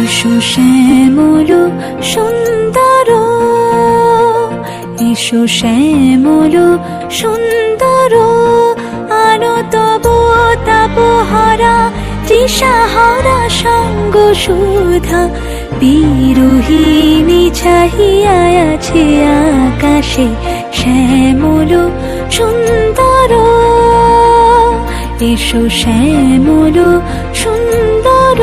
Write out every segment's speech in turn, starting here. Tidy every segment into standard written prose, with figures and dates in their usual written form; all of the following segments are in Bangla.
এসো শ্যামল সুন্দর, এসো শ্যামল সুন্দর, আনো তব তাপহারা তৃষাহারা সঙ্গ সুধা। বিরোহিণী চাহিয়া আছে আকাশে শ্যামল সুন্দর, এসো শ্যামল সুন্দর।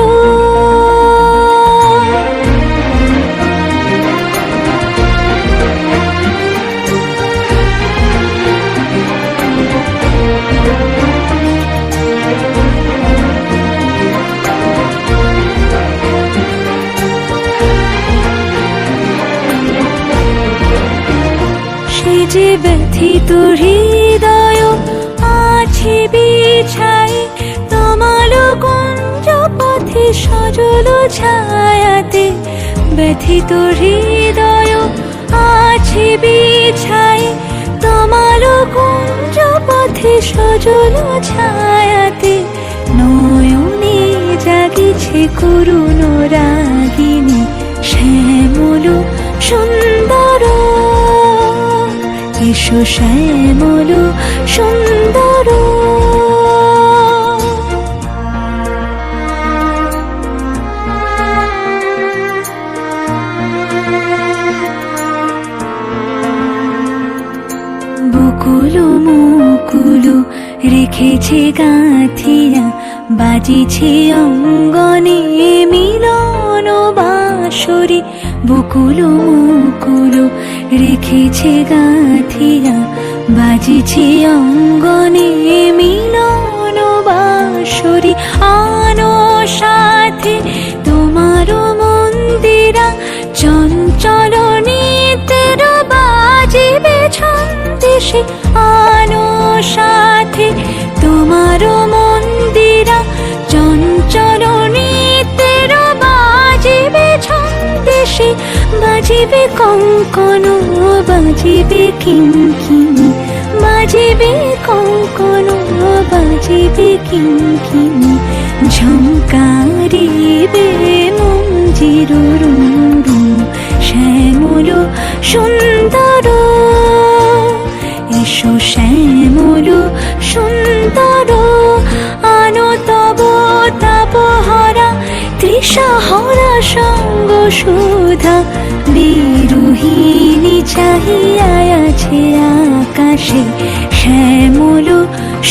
সে যে ব্যথিত হৃদয় আছে বিছাই, তমাল কুঞ্জ পথে সজল ছায়াতে। ব্যথিত হৃদয় আছে বিছাই, তমাল কুঞ্জ পথে সজল ছায়াতে। নয়নে জাগিছে করুণ রাগিনী শ্যামল সুন্দর, এসো শ্যামল সুন্দর। বকুল মুকুল রেখেছে গাঁথিয়া, বাজিছে অঙ্গনে মিলন বাঁশরি। বকুল মুকুল রেখেছে গাঁথিয়া, বাজিছে অঙ্গনে মিলন বাঁশরি। আনো সাথে তোমার মন্দিরা, চঞ্চল নিতের বাজিবে ছন্দেশে। আনো সাথে তোমার মন্দিরা, চঞ্চল নিতের বাজিবে ছন্দেশে। বাজিবে কঙ্কণ, বাজিবে কিঙ্কিণী, বাজিবে কঙ্কণ, বাজিবে কিঙ্কিণী। ঝঙ্কারিবে মঞ্জির রুরু শ্যামল সুন্দর, এসো শ্যামল সুন্দর। আনো তব তাপহারা তৃষাহারা সঙ্গ সুধা। বিরোহিণী চাহিয়া আছে আকাশে শ্যামল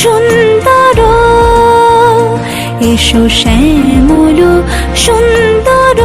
সুন্দর, এসো শ্যামল সুন্দর।